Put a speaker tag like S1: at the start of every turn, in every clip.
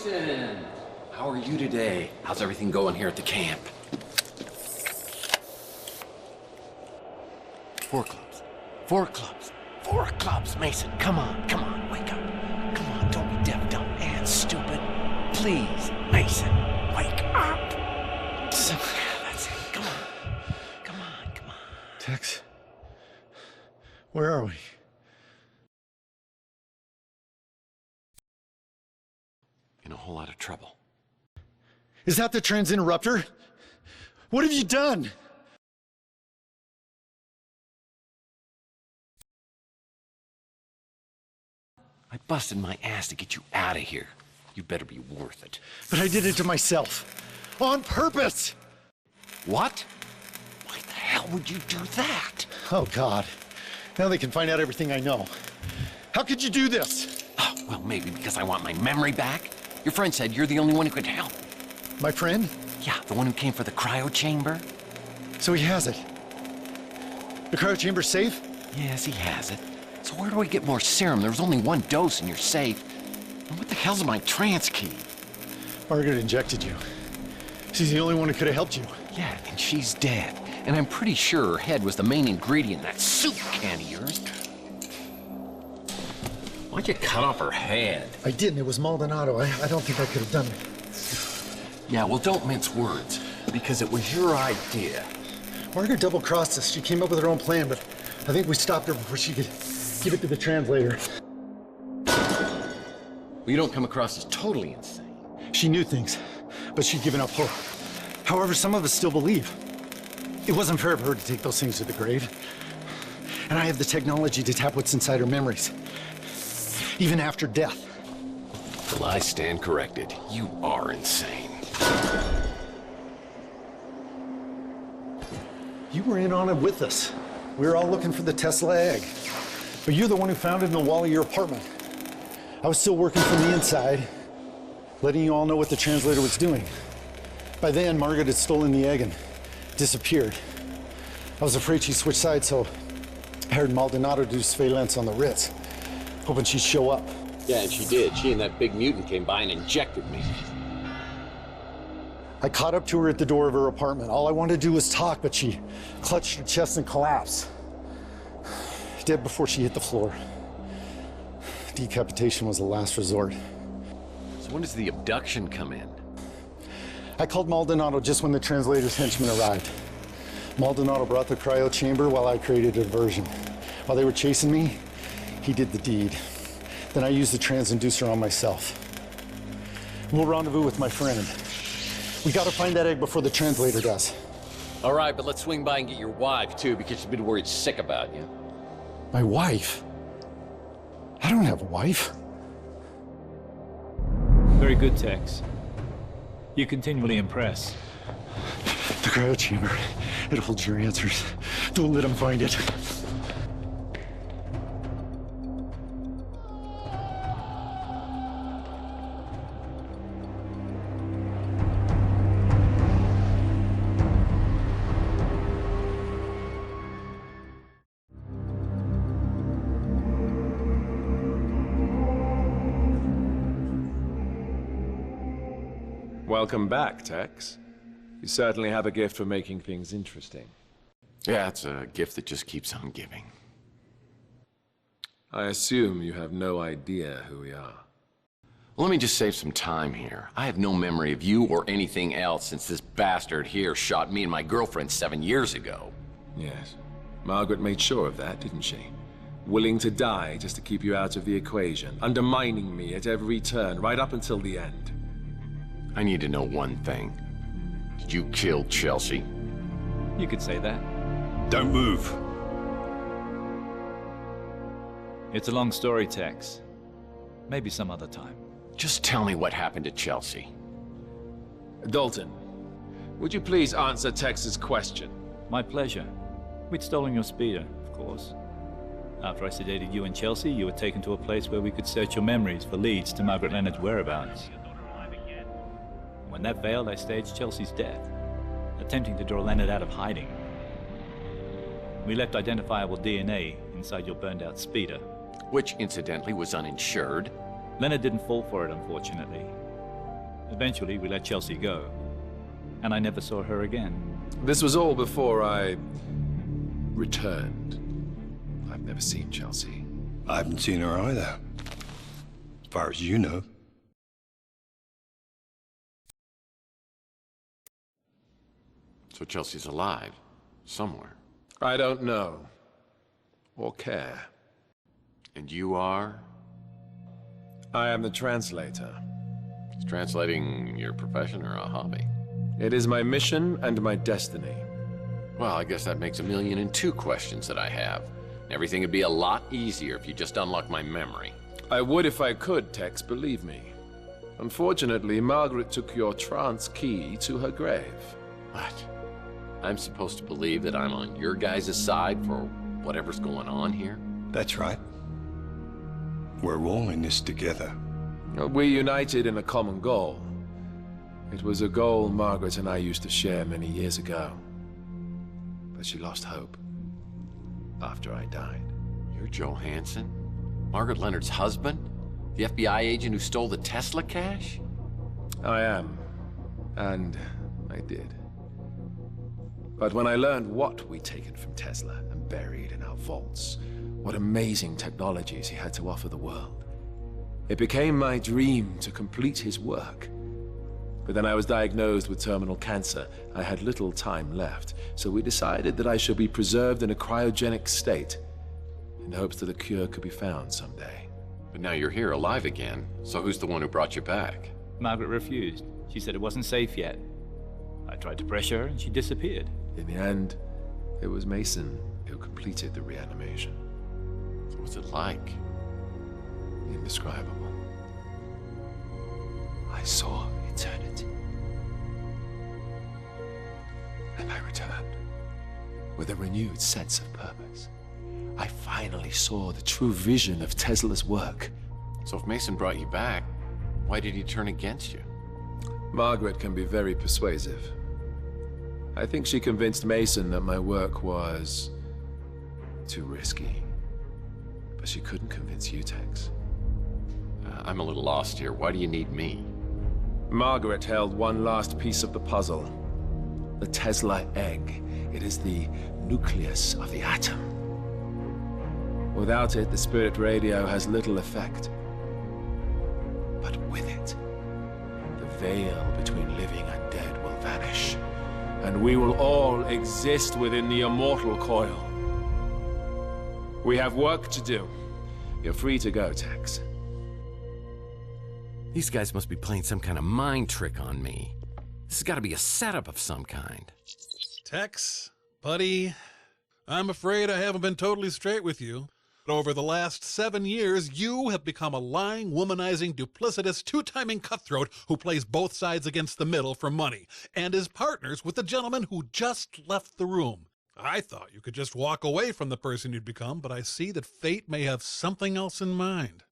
S1: Mason! How are you today? How's everything going here at the camp? 4 clubs. 4 clubs. 4 clubs, Mason. Come on, wake up. Come on, don't be deaf, dumb, and stupid. Please, Mason, wake up. That's it. Come on.
S2: Tex, where are we?
S1: In a whole lot of trouble.
S2: Is that the trans interrupter? What have you done?
S1: I busted my ass to get you out of here. You better be worth it.
S2: But I did it to myself. On purpose!
S1: What? Why the hell would you do that?
S2: Oh, God. Now they can find out everything I know. How could you do this?
S1: Oh, well, maybe because I want my memory back. Your friend said you're the only one who could help.
S2: My friend?
S1: Yeah, the one who came for the cryo chamber.
S2: So he has it. The cryo chamber's safe?
S1: Yes, he has it. So where do we get more serum? There was only 1 dose in your safe. And what the hell's my trance key?
S2: Margaret injected you. She's the only one who could have helped you.
S1: Yeah, and she's dead. And I'm pretty sure her head was the main ingredient in that soup can of yours. Why'd you cut off her head?
S2: I didn't. It was Maldonado. I don't think I could have done it.
S1: Yeah, well, don't mince words, because it was your idea.
S2: Margaret double-crossed us. She came up with her own plan, but I think we stopped her before she could give it to the translator.
S1: Well, you don't come across as totally insane.
S2: She knew things, but she'd given up hope. However, some of us still believe. It wasn't fair of her to take those things to the grave. And I have the technology to tap what's inside her memories, even after death.
S1: Well, I stand corrected. You are insane.
S2: You were in on it with us. We were all looking for the Tesla egg. But you're the one who found it in the wall of your apartment. I was still working from the inside, letting you all know what the translator was doing. By then, Margaret had stolen the egg and disappeared. I was afraid she switched sides, so I hired Maldonado to do surveillance on the Ritz, hoping she'd show up.
S1: Yeah, and she did. She and that big mutant came by and injected me.
S2: I caught up to her at the door of her apartment. All I wanted to do was talk, but she clutched her chest and collapsed. Dead before she hit the floor. Decapitation was the last resort.
S1: So when does the abduction come in?
S2: I called Maldonado just when the translator's henchmen arrived. Maldonado brought the cryo chamber while I created a diversion. While they were chasing me, he did the deed. Then I used the transinducer on myself. We'll rendezvous with my friend. We gotta find that egg before the translator does.
S1: All right, but let's swing by and get your wife, too, because she's been worried sick about you.
S2: My wife? I don't have a wife.
S3: Very good, Tex. You continually impress.
S2: The cryo chamber. It holds your answers. Don't let him find it.
S4: Welcome back, Tex. You certainly have a gift for making things interesting.
S1: Yeah, it's a gift that just keeps on giving.
S4: I assume you have no idea who we are.
S1: Well, let me just save some time here. I have no memory of you or anything else since this bastard here shot me and my girlfriend 7 years ago.
S4: Yes. Margaret made sure of that, didn't she? Willing to die just to keep you out of the equation, undermining me at every turn, right up until the end.
S1: I need to know one thing. Did you kill Chelsea?
S3: You could say that.
S5: Don't move.
S3: It's a long story, Tex. Maybe some other time.
S1: Just tell me what happened to Chelsea.
S4: Dalton, would you please answer Tex's question?
S3: My pleasure. We'd stolen your speeder, of course. After I sedated you and Chelsea, you were taken to a place where we could search your memories for leads to Margaret Leonard's whereabouts. When that failed, I staged Chelsea's death, attempting to draw Leonard out of hiding. We left identifiable DNA inside your burned-out speeder.
S1: Which, incidentally, was uninsured.
S3: Leonard didn't fall for it, unfortunately. Eventually, we let Chelsea go, and I never saw her again.
S4: This was all before I returned. I've never seen Chelsea.
S5: I haven't seen her either, as far as you know.
S6: So Chelsea's alive, somewhere.
S4: I don't know, or care.
S6: And you are?
S4: I am the translator.
S6: Is translating your profession or a hobby?
S4: It is my mission and my destiny.
S6: Well, I guess that makes 1,000,002 questions that I have. Everything would be a lot easier if you just unlock my memory.
S4: I would if I could, Tex, believe me. Unfortunately, Margaret took your trance key to her grave.
S6: What? I'm supposed to believe that I'm on your guys' side for whatever's going on here?
S5: That's right. We're all in this together.
S4: We united in a common goal. It was a goal Margaret and I used to share many years ago. But she lost hope after I died.
S6: You're Joe Hansen? Margaret Leonard's husband? The FBI agent who stole the Tesla cash?
S4: I am. And I did. But when I learned what we'd taken from Tesla and buried in our vaults, what amazing technologies he had to offer the world, it became my dream to complete his work. But then I was diagnosed with terminal cancer. I had little time left, so we decided that I should be preserved in a cryogenic state in hopes that a cure could be found someday.
S6: But now you're here, alive again. So who's the one who brought you back?
S3: Margaret refused. She said it wasn't safe yet. I tried to pressure her, and she disappeared.
S4: In the end, it was Mason who completed the reanimation.
S6: So what's it like?
S4: Indescribable. I saw eternity. And I returned with a renewed sense of purpose. I finally saw the true vision of Tesla's work.
S6: So if Mason brought you back, why did he turn against you?
S4: Margaret can be very persuasive. I think she convinced Mason that my work was too risky. But she couldn't convince you, Tex.
S6: I'm a little lost here. Why do you need me?
S4: Margaret held one last piece of the puzzle. The Tesla egg. It is the nucleus of the atom. Without it, the spirit radio has little effect. But with it, the veil between living and dead will vanish, and we will all exist within the immortal coil. We have work to do. You're free to go, Tex.
S6: These guys must be playing some kind of mind trick on me. This has got to be a setup of some kind.
S7: Tex, buddy, I'm afraid I haven't been totally straight with you. But over the last 7 years, you have become a lying, womanizing, duplicitous, two-timing cutthroat who plays both sides against the middle for money, and is partners with the gentleman who just left the room. I thought you could just walk away from the person you'd become, but I see that fate may have something else in mind.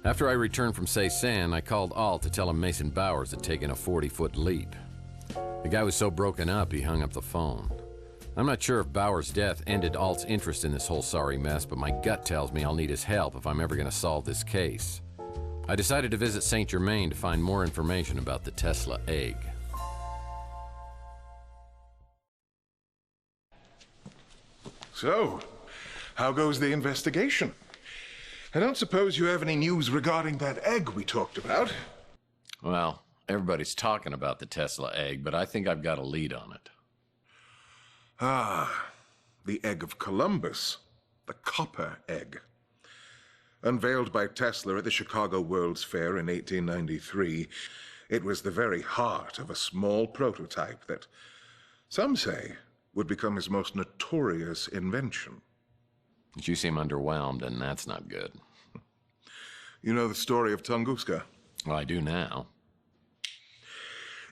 S6: After I returned from Ceysan, I called Alt to tell him Mason Bowers had taken a 40-foot leap. The guy was so broken up, he hung up the phone. I'm not sure if Bowers' death ended Alt's interest in this whole sorry mess, but my gut tells me I'll need his help if I'm ever going to solve this case. I decided to visit Saint Germain to find more information about the Tesla egg.
S8: So, how goes the investigation? I don't suppose you have any news regarding that egg we talked about?
S6: Well, everybody's talking about the Tesla egg, but I think I've got a lead on it.
S8: Ah, the egg of Columbus, the copper egg. Unveiled by Tesla at the Chicago World's Fair in 1893, it was the very heart of a small prototype that, some say, would become his most notorious invention.
S6: You seem underwhelmed, and that's not good.
S8: You know the story of Tunguska?
S6: Well, I do now.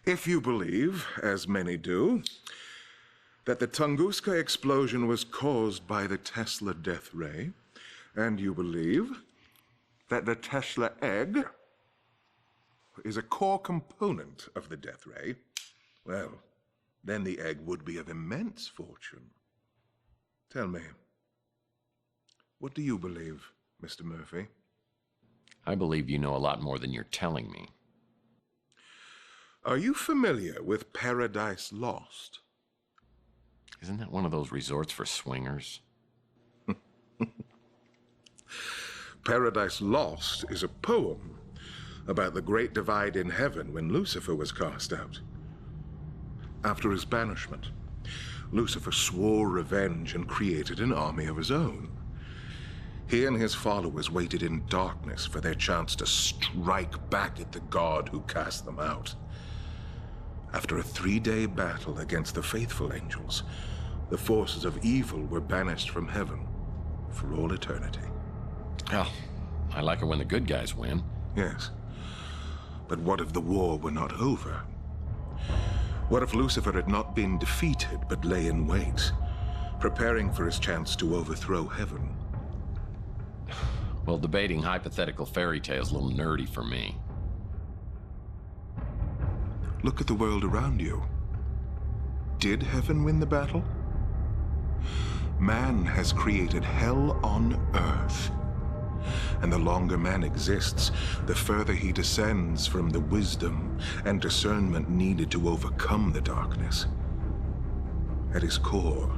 S8: If you believe, as many do, that the Tunguska explosion was caused by the Tesla death ray, and you believe that the Tesla egg is a core component of the death ray, well, then the egg would be of immense fortune. Tell me, what do you believe, Mr. Murphy?
S6: I believe you know a lot more than you're telling me.
S8: Are you familiar with Paradise Lost?
S6: Isn't that one of those resorts for swingers?
S8: Paradise Lost is a poem about the great divide in heaven when Lucifer was cast out. After his banishment, Lucifer swore revenge and created an army of his own. He and his followers waited in darkness for their chance to strike back at the god who cast them out. After a 3-day battle against the faithful angels, the forces of evil were banished from heaven for all eternity.
S6: Well, I like it when the good guys win.
S8: Yes. But what if the war were not over? What if Lucifer had not been defeated but lay in wait, preparing for his chance to overthrow heaven?
S6: Well, debating hypothetical fairy tales is a little nerdy for me.
S8: Look at the world around you. Did heaven win the battle? Man has created hell on earth. And the longer man exists, the further he descends from the wisdom and discernment needed to overcome the darkness. At his core,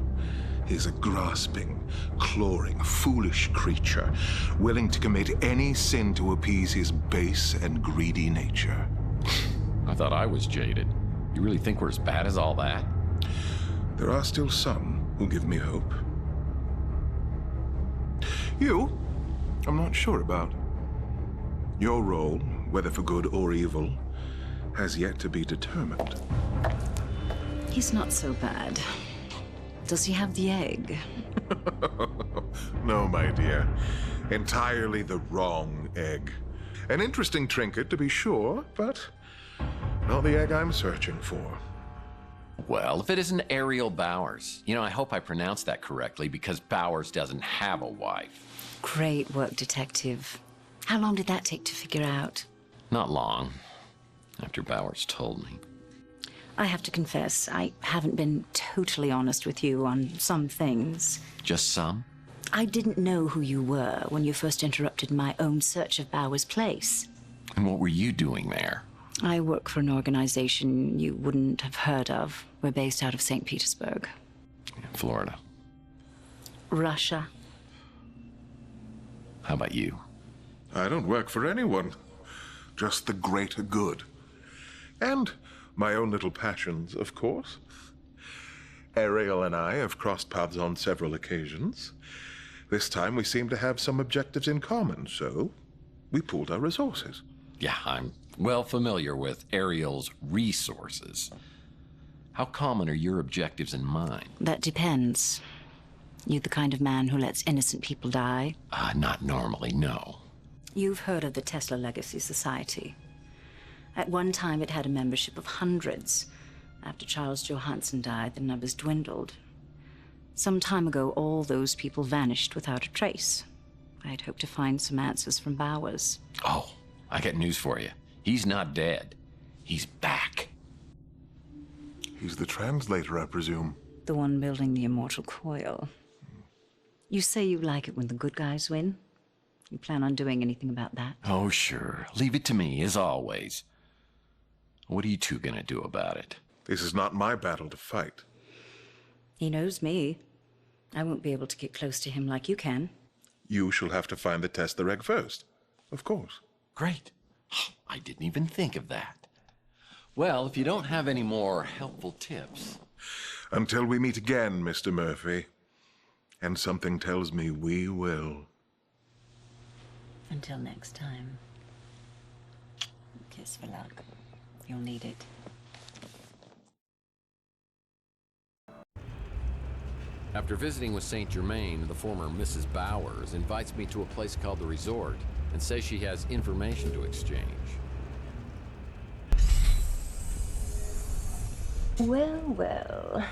S8: he is a grasping, clawing, foolish creature, willing to commit any sin to appease his base and greedy nature.
S6: I thought I was jaded. You really think we're as bad as all that?
S8: There are still some who give me hope. You, I'm not sure about. Your role, whether for good or evil, has yet to be determined.
S9: He's not so bad. Does he have the egg?
S8: No, my dear. Entirely the wrong egg. An interesting trinket, to be sure, but not the egg I'm searching for.
S6: Well, if it isn't Ariel Bowers. You know, I hope I pronounced that correctly because Bowers doesn't have a wife.
S9: Great work, Detective. How long did that take to figure out?
S6: Not long, after Bowers told me.
S9: I have to confess, I haven't been totally honest with you on some things.
S6: Just some?
S9: I didn't know who you were when you first interrupted my own search of Bowers' place.
S6: And what were you doing there?
S9: I work for an organization you wouldn't have heard of. We're based out of St. Petersburg.
S6: In Florida.
S9: Russia.
S6: How about you?
S8: I don't work for anyone. Just the greater good. And my own little passions, of course. Ariel and I have crossed paths on several occasions. This time we seem to have some objectives in common, so we pooled our resources.
S6: Yeah, I'm well familiar with Ariel's resources. How common are your objectives and mine?
S9: That depends. You the kind of man who lets innocent people die?
S6: Not normally, no.
S9: You've heard of the Tesla Legacy Society. At one time, it had a membership of hundreds. After Charles Johansson died, the numbers dwindled. Some time ago, all those people vanished without a trace. I'd hoped to find some answers from Bowers.
S6: Oh, I got news for you. He's not dead. He's back.
S8: He's the translator, I presume.
S9: The one building the immortal coil. You say you like it when the good guys win? You plan on doing anything about that?
S6: Oh, sure. Leave it to me, as always. What are you two gonna do about it?
S8: This is not my battle to fight.
S9: He knows me. I won't be able to get close to him like you can.
S8: You shall have to find the Tesla egg first. Of course.
S6: Great. I didn't even think of that. Well, if you don't have any more helpful tips...
S8: Until we meet again, Mr. Murphy. And something tells me we will.
S9: Until next time. Kiss for luck. You'll need it.
S6: After visiting with St. Germain, the former Mrs. Bowers invites me to a place called the Resort and says she has information to exchange.
S9: Well, well.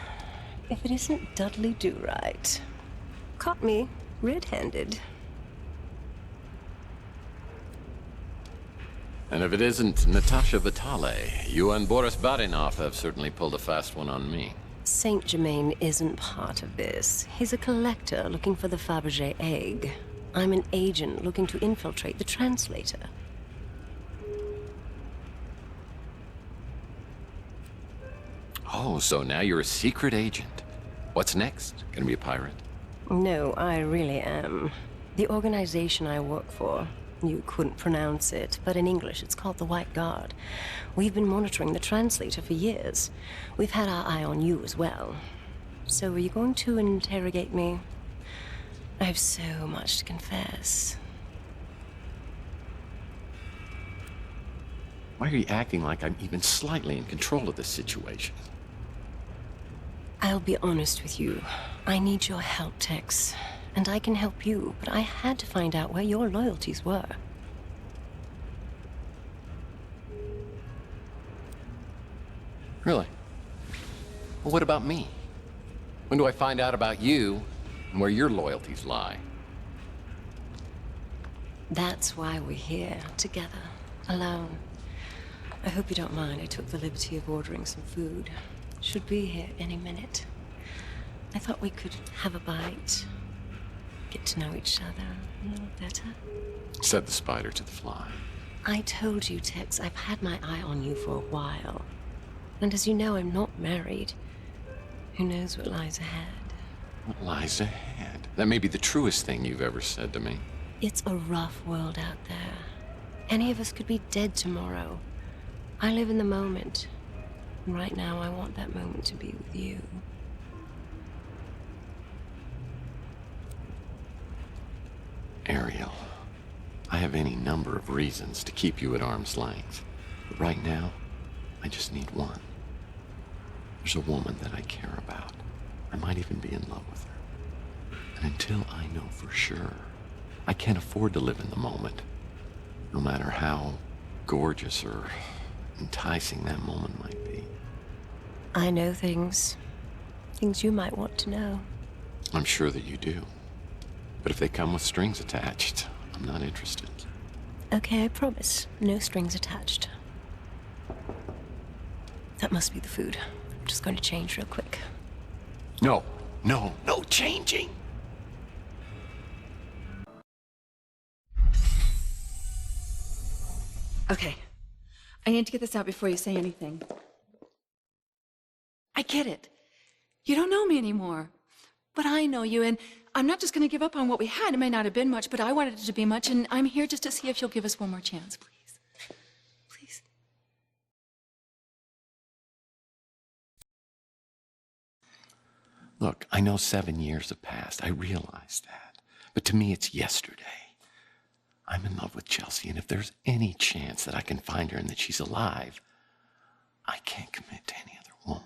S10: if it isn't Dudley Do-Right. Caught me red-handed.
S6: And if it isn't Natasha Vitale, you and Boris Barinov have certainly pulled a fast one on me.
S10: Saint Germain isn't part of this. He's a collector looking for the Fabergé egg. I'm an agent looking to infiltrate the translator.
S6: Oh, so now you're a secret agent. What's next? Gonna be a pirate?
S10: No, I really am. The organization I work for, you couldn't pronounce it, but in English it's called the White Guard. We've been monitoring the translator for years. We've had our eye on you as well. So are you going to interrogate me? I have so much to confess.
S6: Why are you acting like I'm even slightly in control of this situation?
S10: I'll be honest with you. I need your help, Tex. And I can help you, but I had to find out where your loyalties were.
S6: Really? Well, what about me? When do I find out about you and where your loyalties lie?
S10: That's why we're here, together, alone. I hope you don't mind I took the liberty of ordering some food. Should be here any minute. I thought we could have a bite. Get to know each other a little better.
S6: Said the spider to the fly.
S10: I told you, Tex, I've had my eye on you for a while. And as you know, I'm not married. Who knows what lies ahead?
S6: What lies ahead? That may be the truest thing you've ever said to me.
S10: It's a rough world out there. Any of us could be dead tomorrow. I live in the moment. And right now, I want that moment to be with you.
S6: Ariel, I have any number of reasons to keep you at arm's length. But right now, I just need one. There's a woman that I care about. I might even be in love with her. And until I know for sure, I can't afford to live in the moment. No matter how gorgeous or enticing that moment might be.
S10: I know things you might want to know.
S6: I'm sure that you do. But if they come with strings attached, I'm not interested.
S10: Okay, I promise. No strings attached. That must be the food. I'm just going to change real quick.
S6: No changing.
S11: Okay. I need to get this out before you say anything. I get it. You don't know me anymore. But I know you, and I'm not just going to give up on what we had. It may not have been much, but I wanted it to be much, and I'm here just to see if you'll give us one more chance, please. Please.
S6: Look, I know 7 years have passed. I realize that. But to me, it's yesterday. I'm in love with Chelsea, and if there's any chance that I can find her and that she's alive, I can't commit to any other woman.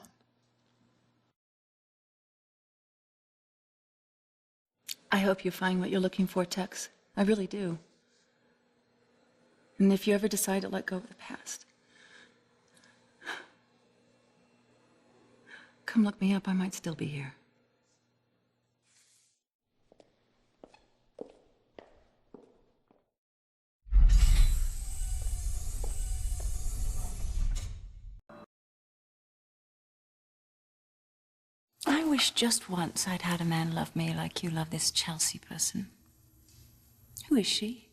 S11: I hope you find what you're looking for, Tex. I really do. And if you ever decide to let go of the past, come look me up. I might still be here. I wish just once I'd had a man love me like you love this Chelsea person. Who is she?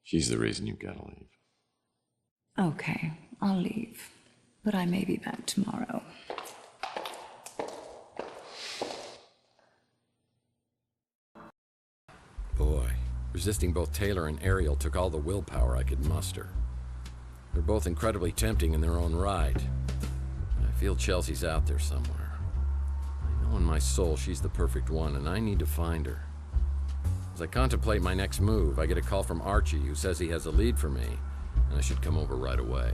S6: She's the reason you've got to leave.
S11: Okay, I'll leave. But I may be back tomorrow.
S6: Boy, resisting both Taylor and Ariel took all the willpower I could muster. They're both incredibly tempting in their own right. I feel Chelsea's out there somewhere. I know in my soul she's the perfect one, and I need to find her. As I contemplate my next move, I get a call from Archie, who says he has a lead for me, and I should come over right away.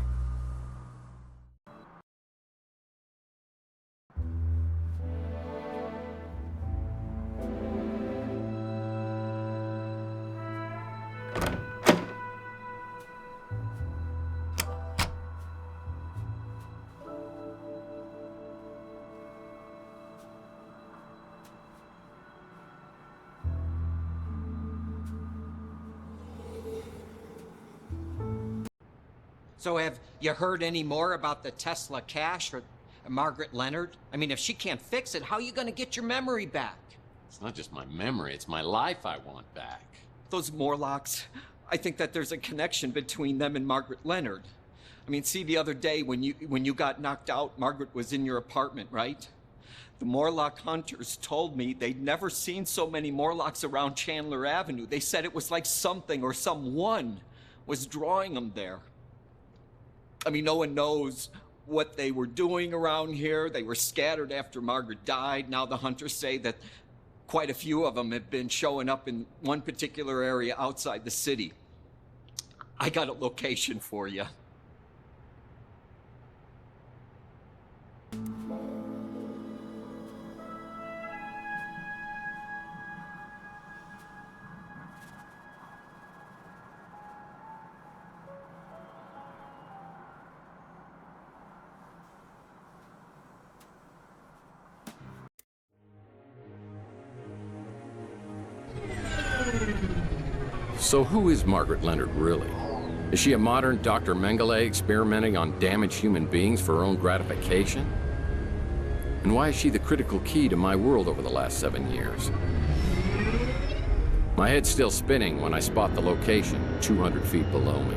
S12: So have you heard any more about the Tesla cache or Margaret Leonard? I mean, if she can't fix it, how are you gonna get your memory back?
S6: It's not just my memory, it's my life I want back.
S12: Those Morlocks, I think that there's a connection between them and Margaret Leonard. I mean, see, the other day when you got knocked out, Margaret was in your apartment, right? The Morlock hunters told me they'd never seen so many Morlocks around Chandler Avenue. They said it was like something or someone was drawing them there. I mean, no one knows what they were doing around here. They were scattered after Margaret died. Now the hunters say that quite a few of them have been showing up in one particular area outside the city. I got a location for you.
S6: So who is Margaret Leonard, really? Is she a modern Dr. Mengele experimenting on damaged human beings for her own gratification? And why is she the critical key to my world over the last 7 years? My head's still spinning when I spot the location 200 feet below me.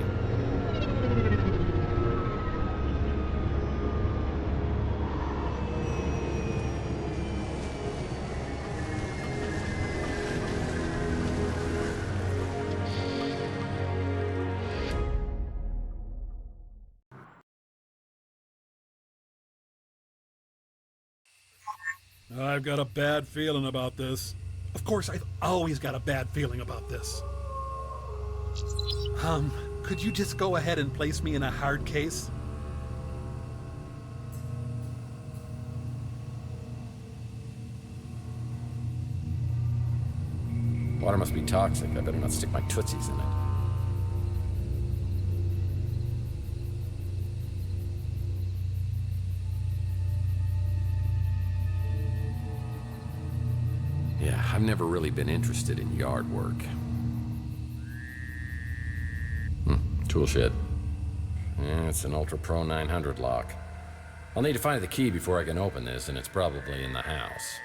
S7: I've got a bad feeling about this. Of course, I've always got a bad feeling about this. Could you just go ahead and place me in a hard case?
S6: Water must be toxic. I better not stick my tootsies in it. Yeah, I've never really been interested in yard work. Tool shed. Yeah, it's an Ultra Pro 900 lock. I'll need to find the key before I can open this, and it's probably in the house.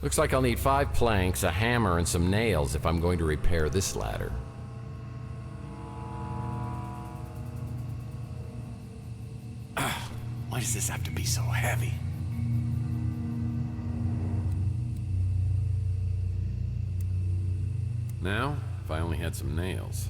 S6: Looks like I'll need 5 planks, a hammer, and some nails if I'm going to repair this ladder.
S1: Why does this have to be so heavy?
S6: Now, if I only had some nails.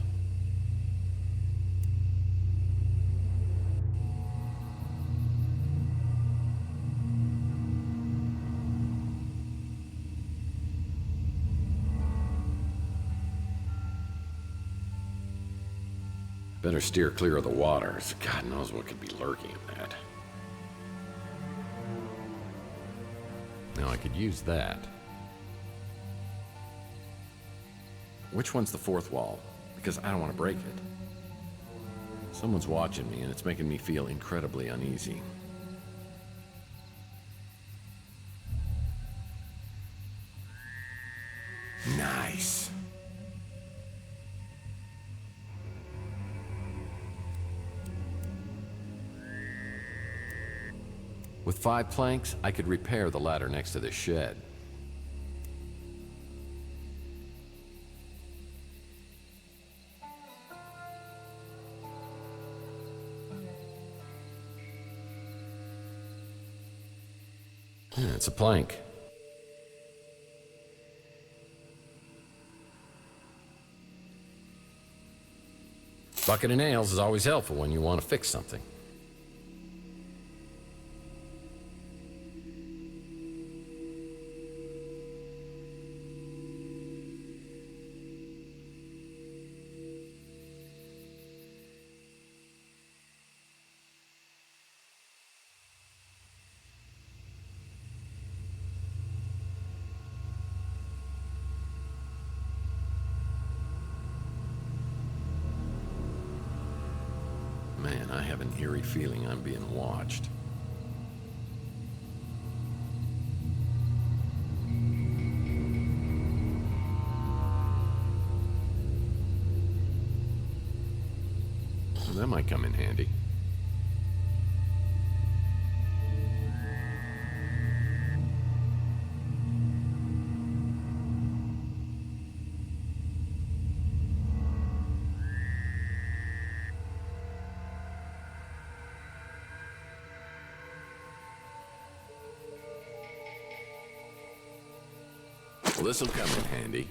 S6: Better steer clear of the water. God knows what could be lurking in that. Now I could use that. Which one's the fourth wall? Because I don't want to break it. Someone's watching me, and it's making me feel incredibly uneasy.
S1: Nice.
S6: With 5 planks, I could repair the ladder next to this shed. Yeah, it's a plank. Bucket of nails is always helpful when you want to fix something. Man, I have an eerie feeling I'm being watched. Well, that might come in handy. Well, this'll come in handy.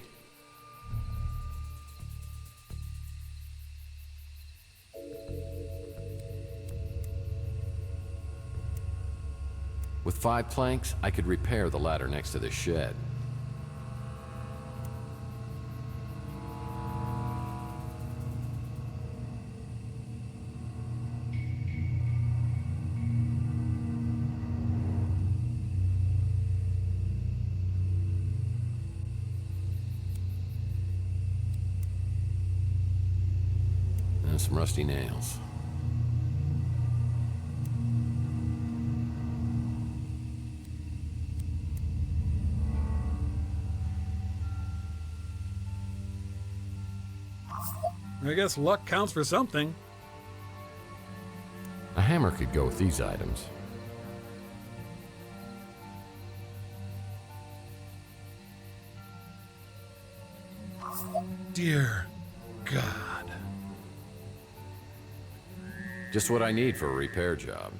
S6: With 5 planks, I could repair the ladder next to the shed. And some rusty nails.
S7: I guess luck counts for something.
S6: A hammer could go with these items.
S7: Dear God.
S6: Just what I need for a repair job.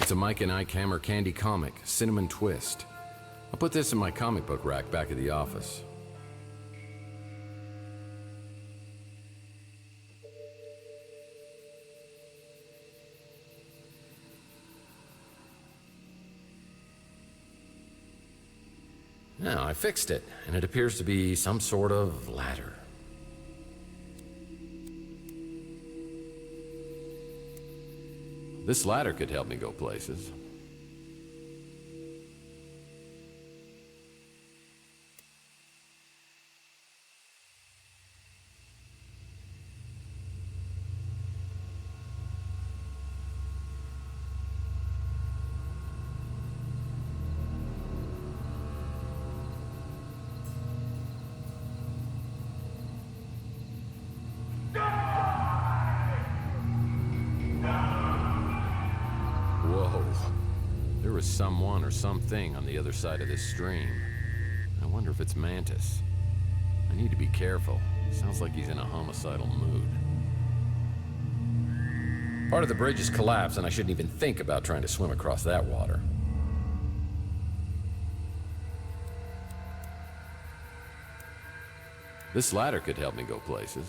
S6: It's a Mike and Ike Hammer candy comic, Cinnamon Twist. I'll put this in my comic book rack back at the office. Now, I fixed it, and it appears to be some sort of ladder. This ladder could help me go places. Whoa. There was someone or something on the other side of this stream. I wonder if it's Mantis. I need to be careful. Sounds like he's in a homicidal mood. Part of the bridge has collapsed, and I shouldn't even think about trying to swim across that water. This ladder could help me go places.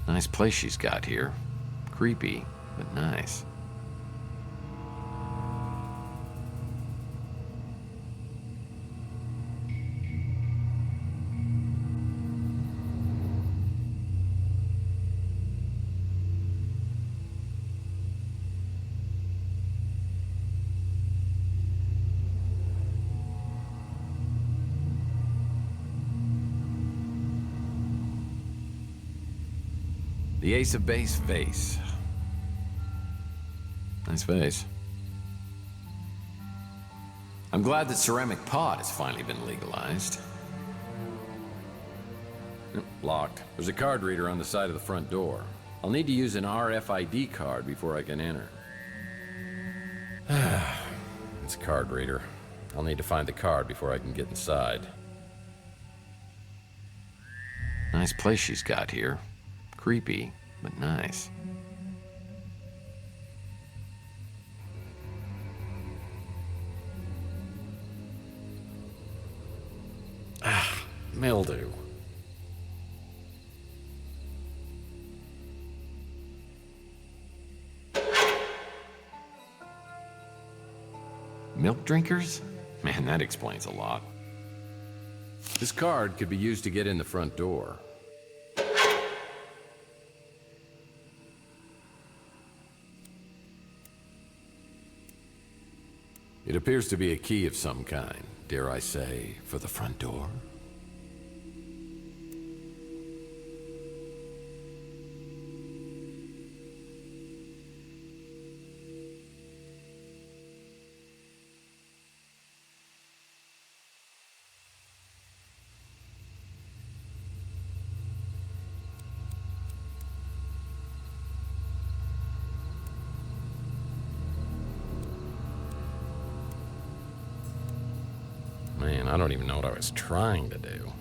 S6: Nice place she's got here. Creepy, but nice. The Ace of Base vase. Nice vase. I'm glad that ceramic pot has finally been legalized. Locked. There's a card reader on the side of the front door. I'll need to use an RFID card before I can enter. It's a card reader. I'll need to find the card before I can get inside. Nice place she's got here. Creepy, but nice. Mildew. milk drinkers? Man, that explains a lot. This card could be used to get in the front door. It appears to be a key of some kind, dare I say, for the front door. Man, I don't even know what I was trying to do.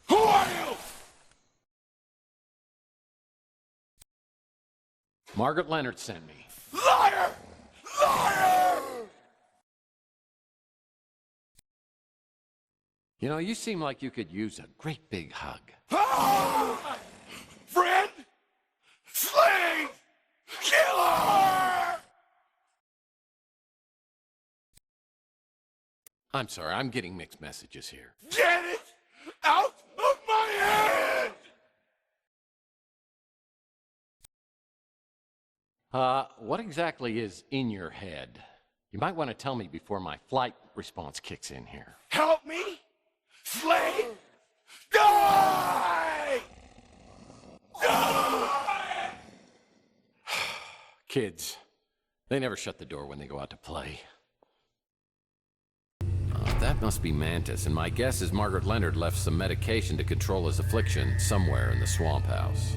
S1: Who are you?
S6: Margaret Leonard sent me.
S1: Liar! Liar!
S6: You know, you seem like you could use a great big hug.
S1: Ah! Friend? Slave! Killer!
S6: I'm sorry, I'm getting mixed messages here.
S1: Get it out of my head!
S6: What exactly is in your head? You might want to tell me before my flight response kicks in here.
S1: Help me! Slave! Die! Die!
S6: Kids, they never shut the door when they go out to play. That must be Mantis, and my guess is Margaret Leonard left some medication to control his affliction somewhere in the swamp house.